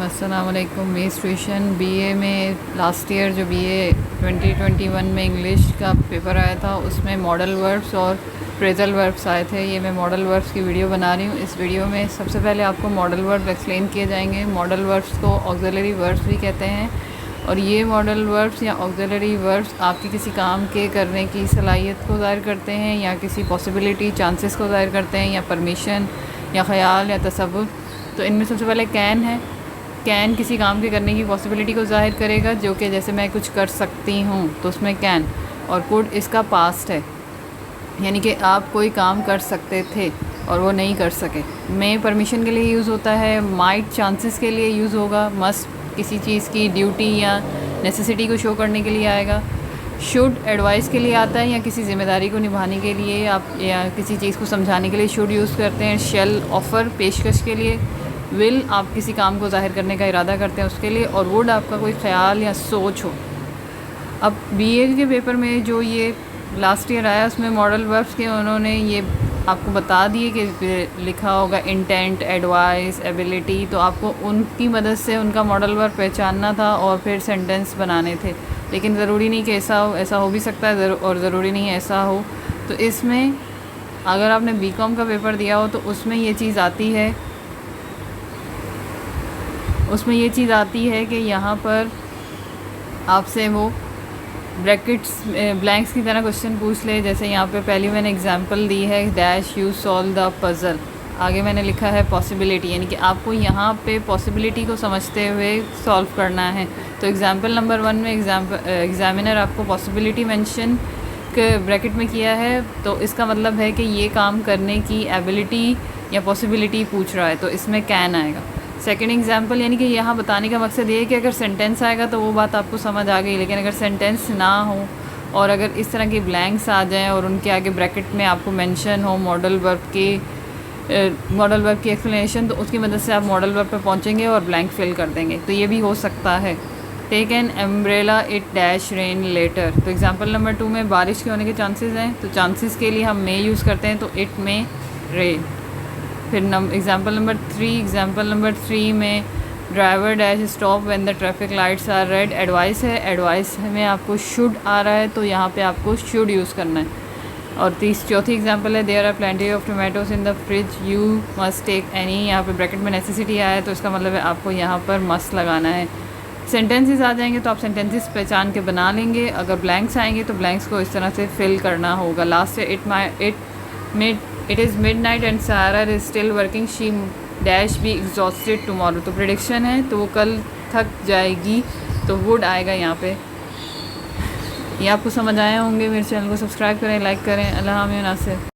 अस्सलाम वालेकुम। Mess tuition BA में लास्ट ईयर जो बीए 2021 में इंग्लिश का पेपर आया था उसमें मॉडल वर्ब्स और फ्रेजल वर्ब्स आए थे। ये मैं मॉडल वर्ब्स की वीडियो बना रही हूँ। इस वीडियो में सबसे पहले आपको मॉडल वर्ब्स एक्सप्लेन किए जाएंगे। मॉडल वर्ब्स को ऑक्सिलरी वर्ब्स भी कहते हैं और ये मॉडल वर्ब्स या ऑक्सिलरी वर्ब्स आपकी किसी काम के करने की सलाहियत को ज़ाहिर करते हैं या किसी पॉसिबिलिटी चांसेस को ज़ाहिर करते हैं या परमिशन या ख़याल या तसव्वुर। तो इनमें सबसे पहले कैन है। कैन किसी काम के करने की पॉसिबिलिटी को ज़ाहिर करेगा, जो कि जैसे मैं कुछ कर सकती हूँ तो उसमें कैन। और कुड इसका पास्ट है, यानी कि आप कोई काम कर सकते थे और वो नहीं कर सके। मे परमिशन के लिए यूज़ होता है। माइट चांसेस के लिए यूज़ होगा। मस्ट किसी चीज़ की ड्यूटी या नेसेसिटी को शो करने के लिए आएगा। शुड एडवाइस के लिए आता है या किसी ज़िम्मेदारी को निभाने के लिए आप या किसी चीज़ को समझाने के लिए शुड यूज़ करते हैं। शेल ऑफ़र पेशकश के लिए। विल आप किसी काम को ज़ाहिर करने का इरादा करते हैं उसके लिए। और वुड आपका कोई ख़्याल या सोच हो। अब बीए के पेपर में जो ये लास्ट ईयर आया उसमें मॉडल वर्ब्स के उन्होंने ये आपको बता दिए कि लिखा होगा इंटेंट, एडवाइस, एबिलिटी। तो आपको उनकी मदद से उनका मॉडल वर्ब पहचानना था और फिर सेंटेंस बनाने थे। लेकिन ज़रूरी नहीं कि ऐसा हो, ऐसा हो भी सकता है और ज़रूरी नहीं ऐसा हो। तो इसमें अगर आपने बीकॉम का पेपर दिया हो तो उसमें ये चीज़ आती है, कि यहाँ पर आपसे वो ब्रैकेट्स ब्लैंक्स की तरह क्वेश्चन पूछ ले। जैसे यहाँ पे पहली मैंने एग्जांपल दी है dash you solve the puzzle. आगे मैंने लिखा है पॉसिबिलिटी, यानी कि आपको यहाँ पे पॉसिबिलिटी को समझते हुए सॉल्व करना है। तो एग्जांपल नंबर 1 में एग्जामिनर आपको पॉसिबिलिटी मेंशन ब्रैकेट में किया है, तो इसका मतलब है कि ये काम करने की एबिलिटी या पॉसिबिलिटी पूछ रहा है, तो इसमें कैन आएगा। सेकंड एग्जांपल, यानी कि यहाँ बताने का मकसद ये है कि अगर सेंटेंस आएगा तो वो बात आपको समझ आ गई। लेकिन अगर सेंटेंस ना हो और अगर इस तरह के ब्लैंक्स आ जाएं और उनके आगे ब्रैकेट में आपको मेंशन हो मॉडल वर्ब की एक्सप्लेनेशन, तो उसकी मदद से आप मॉडल वर्ब पे पहुँचेंगे और ब्लैंक फिल कर देंगे। तो ये भी हो सकता है। Take an umbrella it dash rain later. तो एग्जांपल नंबर 2 में बारिश के होने के चांसेस हैं, तो चांसेस के लिए हम मे यूज़ करते हैं, तो इट मे रेन। फिर एग्जांपल नंबर 3 में driver dash stop when the traffic lights are red. Advice है, एडवाइस में आपको शुड आ रहा है, तो यहाँ पे आपको शुड यूज़ करना है। और चौथी एग्जांपल है there are plenty of tomatoes in the fridge you must take any. यहाँ पे ब्रैकेट में नेसेसिटी आया है, तो इसका मतलब है आपको यहाँ पर मस्ट लगाना है। सेंटेंसेस आ जाएंगे तो आप सेंटेंसेस पहचान के बना लेंगे। अगर ब्लैंक्स आएंगे तो ब्लैंक्स को इस तरह से फिल करना होगा। लास्ट है it is midnight and Sara is still working, she dash be exhausted tomorrow. तो प्रेडिक्शन है तो वो कल थक जाएगी, तो वुड आएगा यहाँ पे। ये आपको समझ आए होंगे। मेरे चैनल को सब्सक्राइब करें, लाइक करें। अल्लाह हाफ़िज़।